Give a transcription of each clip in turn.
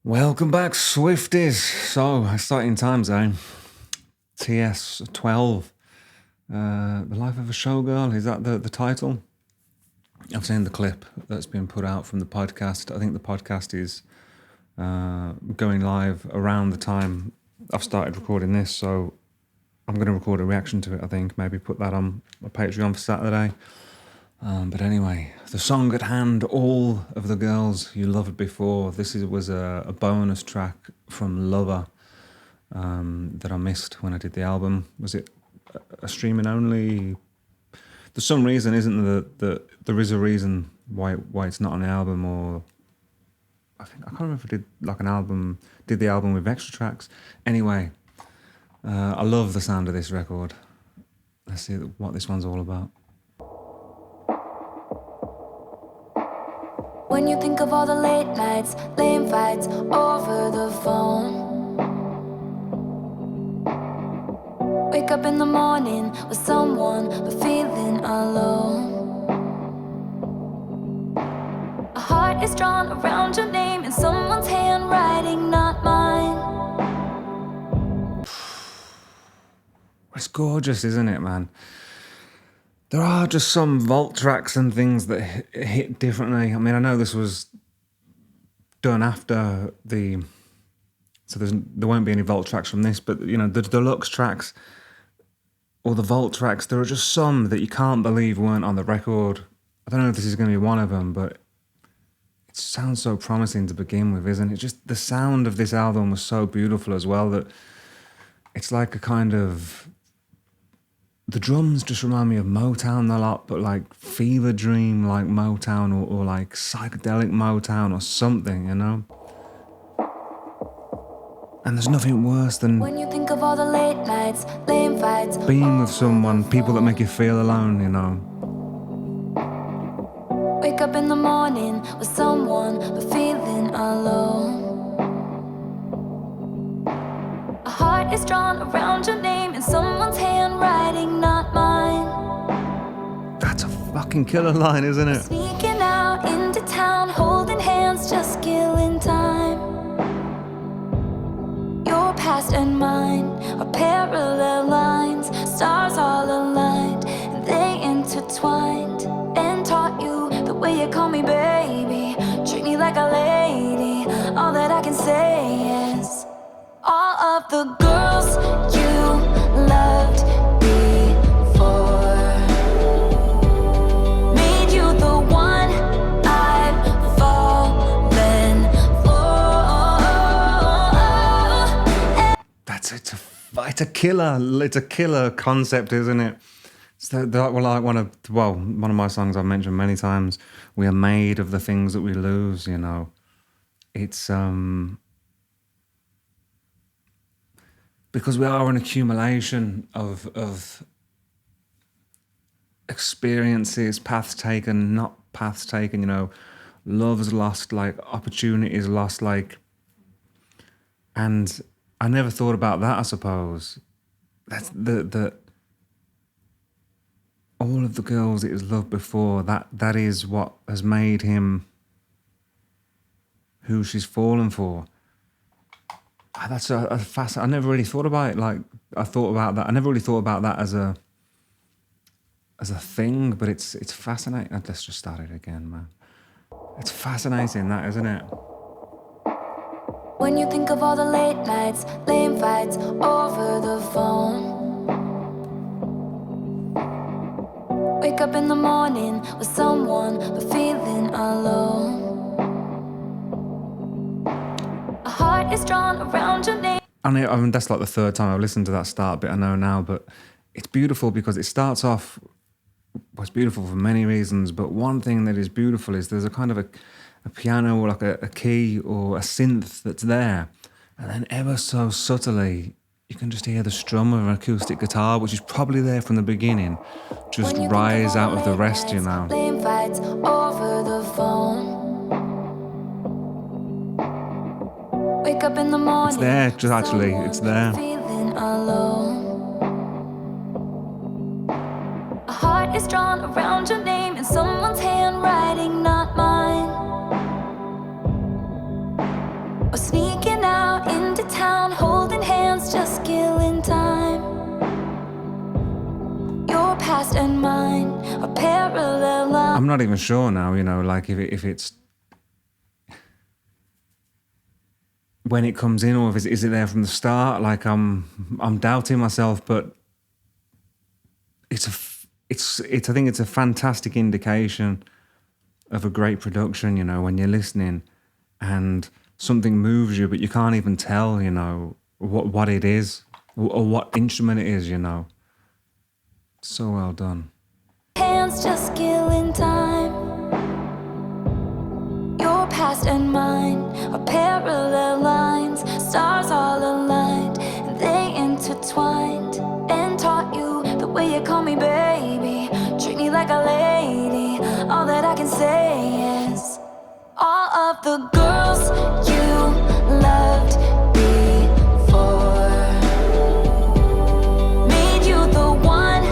Welcome back, Swifties. So, exciting times, eh? TS12. The Life of a Showgirl, is that the title? I've seen the clip that's been put out from the podcast. I think the podcast is going live around the time I've started recording this, so I'm going to record a reaction to it, I think. Maybe put that on my Patreon for Saturday. But anyway, the song at hand, All of the Girls You Loved Before. This was a bonus track from Lover that I missed when I did the album. Was it a streaming only? There's some reason, isn't there, that there is a reason why it's not on the album, or I can't remember if I did the album with extra tracks. Anyway, I love the sound of this record. Let's see what this one's all about. When you think of all the late nights, lame fights over the phone. Wake up in the morning with someone but feeling alone. A heart is drawn around your name in someone's handwriting, not mine. It's gorgeous, isn't it, man? There are just some vault tracks and things that hit differently. I mean, I know this was done after so there won't be any vault tracks from this, but you know, the deluxe tracks or the vault tracks, there are just some that you can't believe weren't on the record. I don't know if this is going to be one of them, but it sounds so promising to begin with, isn't it? Just the sound of this album was so beautiful as well that it's like a kind of... The drums just remind me of Motown a lot, but like Fever Dream, like Motown, or like psychedelic Motown or something, you know? And there's nothing worse than when you think of all the late nights, lame fights, being with someone, people that make you feel alone, you know? wake up in the morning with someone but feeling alone. A heart is drawn around your name in someone's handwriting, not mine. That's a fucking killer line, isn't it? Sneaking out into town, holding hands, just killing time. Your past and mine are parallel lines, stars all aligned, and they intertwined. And taught you the way you call me baby, treat me like a lady. All that I can say is, all of the girls you loved before made you the one I've fallen for. It's a killer concept, isn't it? So one of my songs I've mentioned many times. We are made of the things that we lose, you know. It's because we are an accumulation of experiences, paths taken, not paths taken, you know, love's lost, like opportunities lost, like, and I never thought about that, I suppose. That's the all of the girls that he's loved before, that is what has made him who she's fallen for. That's a fascinating... I never really thought about it like I thought about that. I never really thought about that as a thing, but it's fascinating. Let's just start it again, man. It's fascinating, that, isn't it? When you think of all the late nights, lame fights over the phone. Wake up in the morning with someone but feeling alone. A heart is drawn around your name. I mean, that's like the third time I've listened to that start bit, I know now, but it's beautiful because it starts off... Well, it's beautiful for many reasons, but one thing that is beautiful is there's a kind of a piano or like a key or a synth that's there, and then ever so subtly you can just hear the strum of an acoustic guitar, which is probably there from the beginning, just rise out of the rest, you know. Lame fights over the phone. Wake up in the morning. It's there, just actually, it's there. Feeling alone. A heart is drawn around your name in someone's handwriting, not mine. sneaking out into town, holding hands, just killing time. Your past and mine are parallel lines. I'm not even sure now, like if it's when it comes in, or if is it there from the start. Like I'm doubting myself, but I think it's a fantastic indication of a great production, when you're listening and something moves you, but you can't even tell, what it is or what instrument it is, So well done. Hands just killing time. Your past and mine are parallel lines. Stars all aligned, and they intertwined. And taught you the way you call me baby. Treat me like a lady. All that I can say is all of the girls you loved before made you the one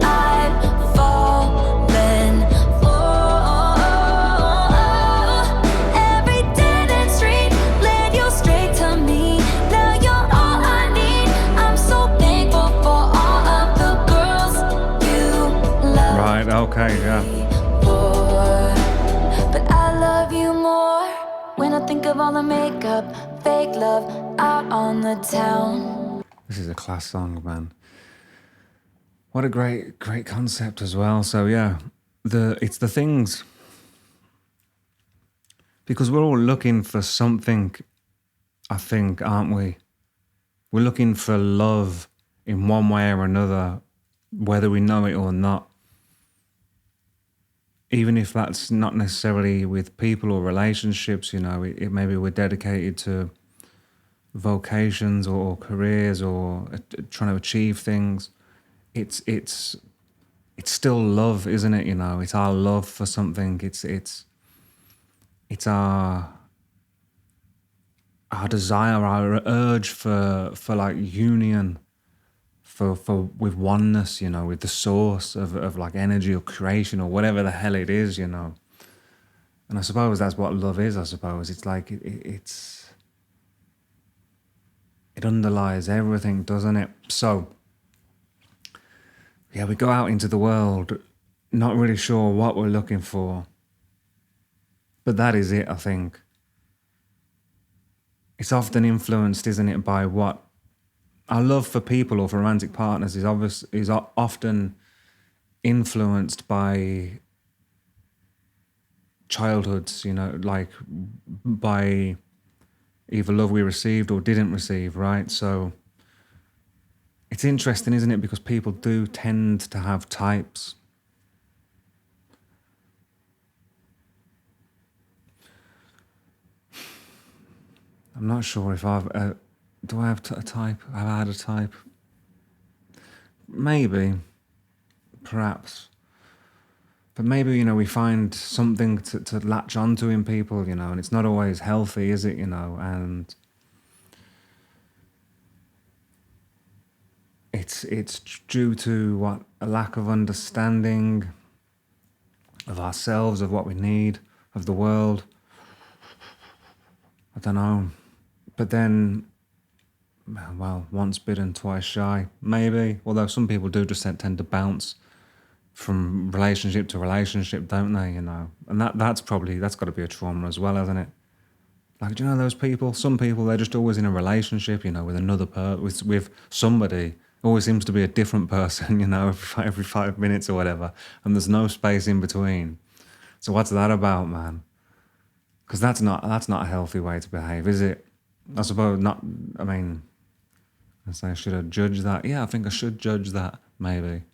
I've fallen for. Every dead end street led you straight to me. Now you're all I need. I'm so thankful for all of the girls you loved. Right, okay, yeah. But I love you more when I think of all the makeup, fake love out on the town. This is a class song, man. What a great concept as well. So yeah, it's the things, because we're all looking for something, I think, aren't we? We're looking for love in one way or another, whether we know it or not. Even if that's not necessarily with people or relationships, it maybe we're dedicated to vocations or careers or trying to achieve things. It's still love, isn't it? It's our love for something. It's our desire, our urge for like union, for with oneness, with the source of like energy or creation or whatever the hell it is, And I suppose that's what love is. I suppose it's like it underlies everything, doesn't it? So yeah, we go out into the world not really sure what we're looking for, but that is it. I think it's often influenced, isn't it, by what our love for people or for romantic partners is often influenced by childhoods, like by either love we received or didn't receive, right? So it's interesting, isn't it? Because people do tend to have types. I'm not sure if do I have a type? Have I had a type? Maybe, perhaps. But maybe, we find something to latch onto in people, and it's not always healthy, is it, and it's due to what? A lack of understanding of ourselves, of what we need, of the world. I don't know. But then, well, once bitten, twice shy, maybe. Although some people do just tend to bounce from relationship to relationship, don't they? And that's got to be a trauma as well, hasn't it? Like, do you know those people? Some people, they're just always in a relationship, with another with somebody. Always seems to be a different person, every 5 minutes or whatever, and there's no space in between. So what's that about, man? Because that's not a healthy way to behave, is it? I suppose not. I mean, I say, should I judge that? Yeah, I think I should judge that, maybe.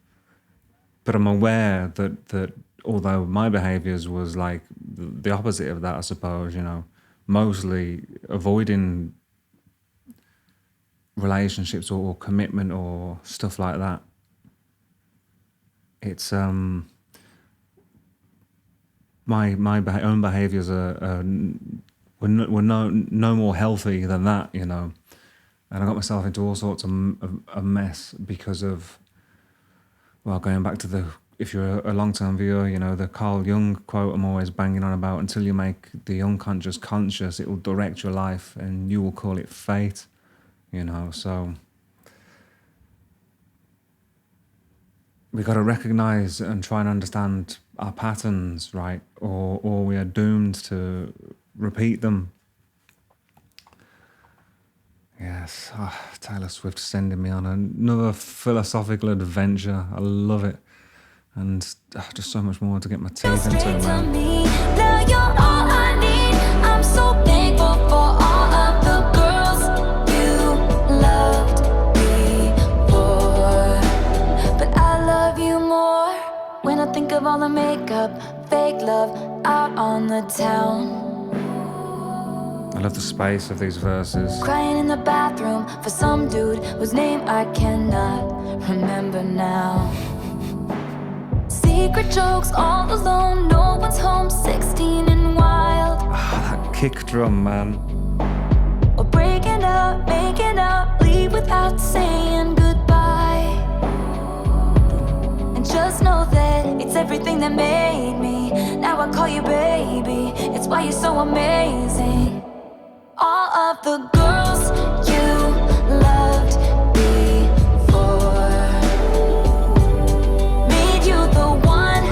But I'm aware that although my behaviours was like the opposite of that, I suppose, mostly avoiding relationships or commitment or stuff like that. It's my own behaviours were no more healthy than that, and I got myself into all sorts of a mess because of, well, going back to the if you're a long-term viewer, you know, the Carl Jung quote I'm always banging on about, until you make the unconscious conscious, it will direct your life and you will call it fate, you know. So we got to recognize and try and understand our patterns, right? Or we are doomed to repeat them. Yes, Taylor Swift sending me on another philosophical adventure. I love it. And just so much more to get my teeth into, man. Now you're all I need. I'm so thankful for all of the girls you loved before. But I love you more when I think of all the makeup, fake love out on the town. I love the space of these verses. Crying in the bathroom for some dude whose name I cannot remember now. Secret jokes all alone, no one's home, 16 and wild. That kick drum, man. Or breaking up, making up, leave without saying goodbye. And just know that it's everything that made me. Now I call you baby, it's why you're so amazing. All of the girls you loved before made you the one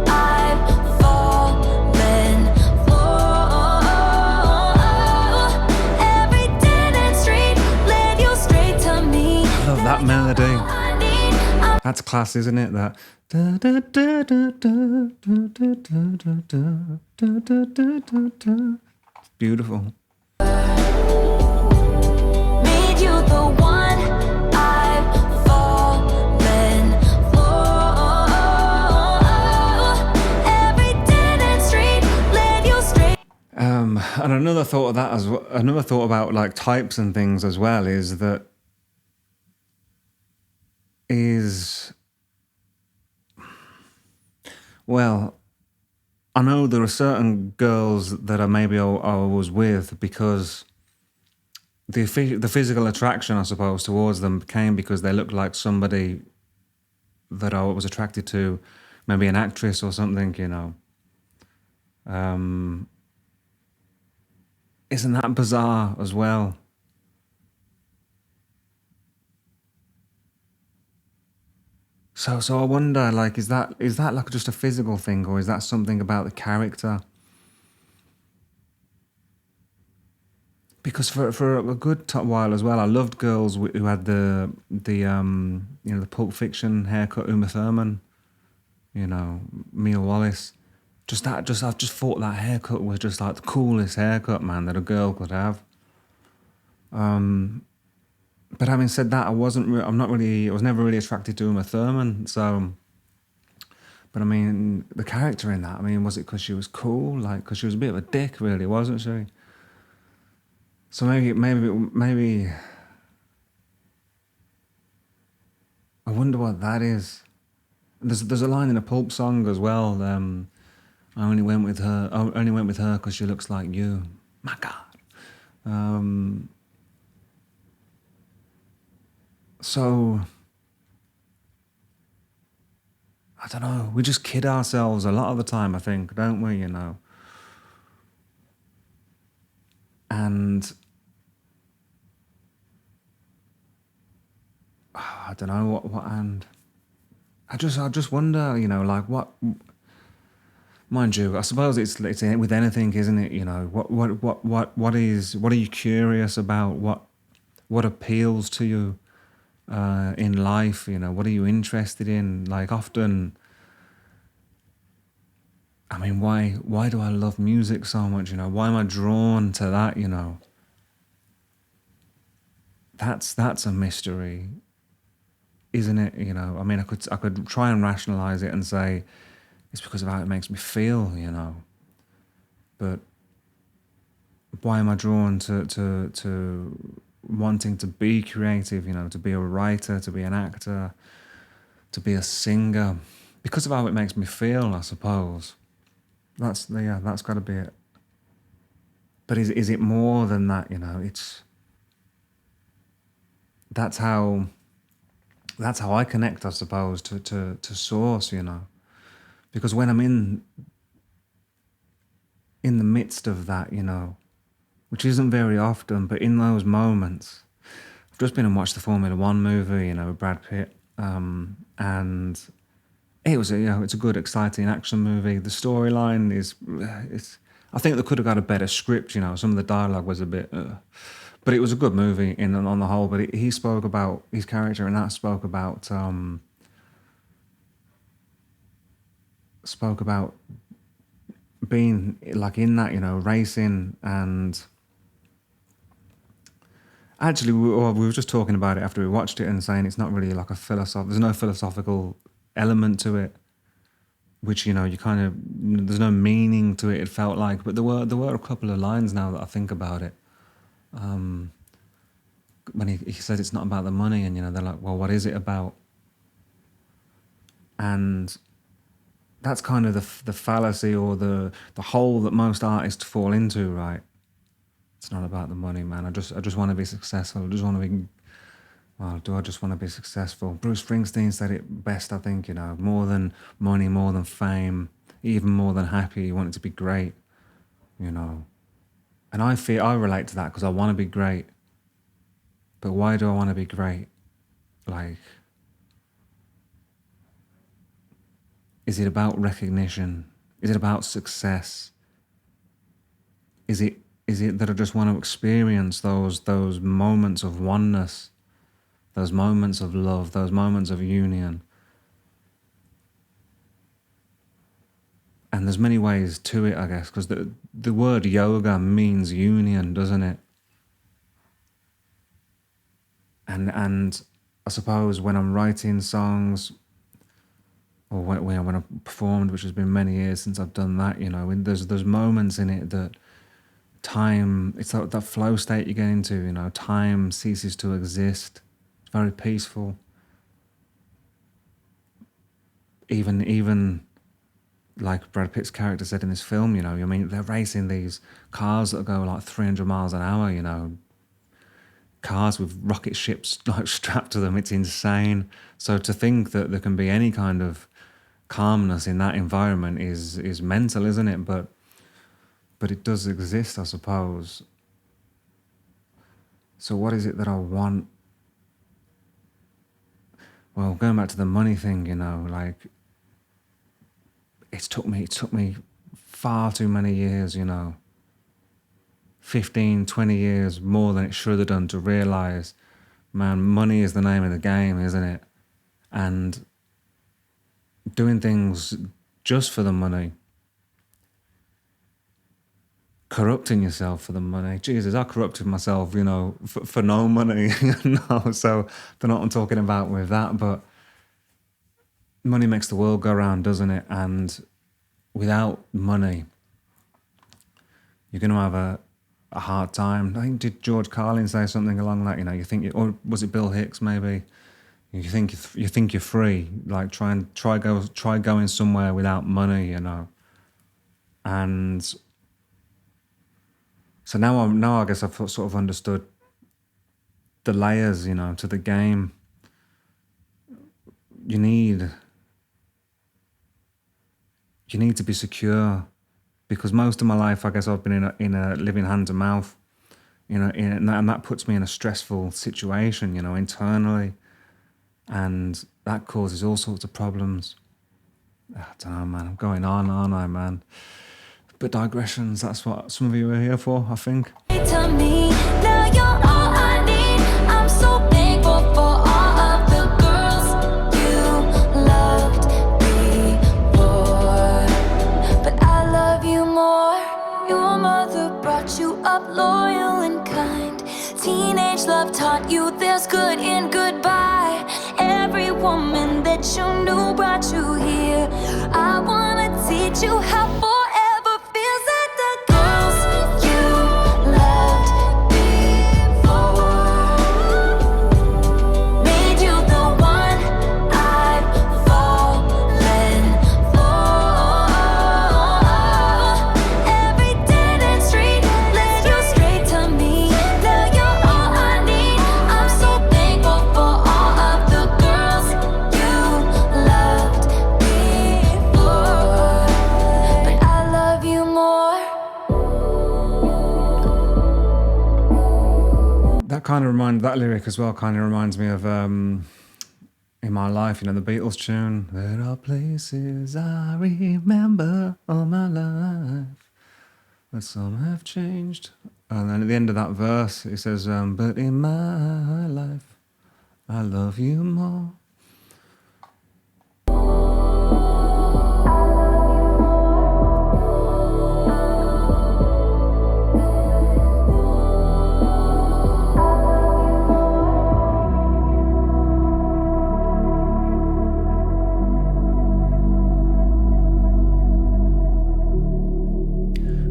I've fallen for. Every dead end street led you straight to me. I love that melody. I need, I'm That's class, isn't it? That. It's beautiful. made you the one I've fallen for. Every dead end street led you straight. And another thought of that as well, another thought about like types and things as well is that well, I know there are certain girls that I was with because the physical attraction, I suppose, towards them came because they looked like somebody that I was attracted to, maybe an actress or something, you know. Isn't that bizarre as well? So I wonder, like, is that like just a physical thing, or is that something about the character? Because for a good while as well, I loved girls who had the you know, the Pulp Fiction haircut, Uma Thurman, you know, Mia Wallace. I just thought that haircut was just like the coolest haircut, man, that a girl could have. But having said that, I was never really attracted to Uma Thurman. So, but I mean, the character in that, I mean, was it because she was cool? Like, because she was a bit of a dick, really, wasn't she? So maybe, I wonder what that is. There's a line in a Pulp song as well. I only went with her because she looks like you. My God. So, I don't know. We just kid ourselves a lot of the time, I think, don't we? You know. And I don't know what and I just wonder, you know, like what. Mind you, I suppose it's with anything, isn't it? You know, what are you curious about? What appeals to you in life? You know, what are you interested in? Like often, I mean, why do I love music so much? You know, why am I drawn to that? You know, that's a mystery, isn't it? You know, I mean, I could try and rationalize it and say it's because of how it makes me feel, you know. But why am I drawn to wanting to be creative? You know, to be a writer, to be an actor, to be a singer, because of how it makes me feel, I suppose. That's got to be it. But is it more than that? You know, that's how I connect, I suppose, to source. You know. Because when I'm in the midst of that, you know, which isn't very often, but in those moments, I've just been and watched the Formula One movie, you know, with Brad Pitt, and it was it's a good, exciting action movie. The storyline I think they could have got a better script, you know. Some of the dialogue was a bit, but it was a good movie on the whole. But he spoke about his character, and that spoke about being like in that, you know, racing. And actually we were just talking about it after we watched it and saying it's not really like there's no philosophical element to it, which, you know, you kind of, there's no meaning to it, it felt like. But there were a couple of lines now that I think about it, when he said it's not about the money, and, you know, they're like, well, what is it about? And that's kind of the fallacy, or the hole that most artists fall into, right? It's not about the money, man. I just want to be successful. I just want to be. Well, do I just want to be successful? Bruce Springsteen said it best, I think. You know, more than money, more than fame, even more than happy. You want it to be great, you know. And I relate to that because I want to be great. But why do I want to be great? Like, is it about recognition? Is it about success? Is it that I just want to experience those moments of oneness, those moments of love, those moments of union? And there's many ways to it, I guess, because the word yoga means union, doesn't it? And I suppose when I'm writing songs, or when I performed, which has been many years since I've done that, you know, and there's moments in it that time, it's that flow state you get into, you know, time ceases to exist. It's very peaceful. Even like Brad Pitt's character said in this film, you know, I mean, they're racing these cars that go like 300 miles an hour, you know, cars with rocket ships like strapped to them. It's insane. So to think that there can be any kind of calmness in that environment is mental, isn't it? But it does exist, I suppose. So what is it that I want? Well, going back to the money thing, you know, like it took me far too many years, you know, 15, 20 years more than it should have done to realize, man, money is the name of the game, isn't it? And doing things just for the money, corrupting yourself for the money. Jesus, I corrupted myself, you know, for no money. No, so don't know what I'm talking about with that, but money makes the world go round, doesn't it? And without money, you're going to have a hard time. I think, did George Carlin say something along that? You know, you think, or was it Bill Hicks maybe? You think you're free. Like try going somewhere without money, you know. And so now I guess I've sort of understood the layers, you know, to the game. You need to be secure, because most of my life, I guess, I've been in a living hand to mouth, you know, and that puts me in a stressful situation, you know, internally, and that causes all sorts of problems. I don't know, man. I'm going on, aren't I, man? But digressions, that's what some of you are here for, I think. To me, now you're all I need. I'm so thankful for all of the girls you loved before, but I love you more. Your mother brought you up loyal and kind. Teenage love taught you there's good in goodbye. Every woman that you knew brought you here. I wanna teach you how forever feels at the girls you loved before. Made you the one I've fallen for. Every dead end street led you straight to me. Now you're all I need. I'm so thankful for all of the girls you loved before. that lyric as well kind of reminds me of In My Life, you know, the Beatles tune. There are places I remember all my life, but some have changed. And then at the end of that verse, it says, but in my life, I love you more.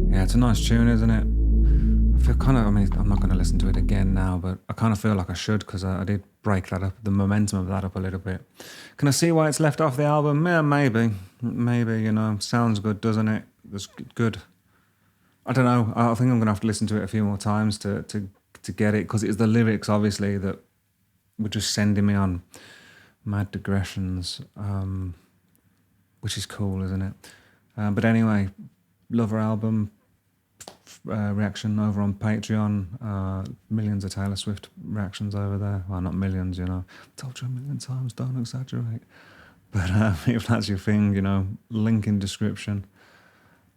Yeah, it's a nice tune, isn't it? I feel kind of, I mean, I'm not going to listen to it again now, but I kind of feel like I should because I did break that up, the momentum of that up a little bit. Can I see why it's left off the album? Yeah, maybe, you know, sounds good, doesn't it? It's good. I don't know. I think I'm going to have to listen to it a few more times to get it, because it's the lyrics, obviously, that were just sending me on mad digressions, which is cool, isn't it? But anyway, love her album. Reaction over on Patreon. Millions of Taylor Swift reactions over there. Well, not millions, you know. Told you a million times, don't exaggerate. But if that's your thing, you know, link in description.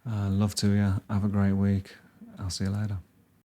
Love to you. Have a great week. I'll see you later.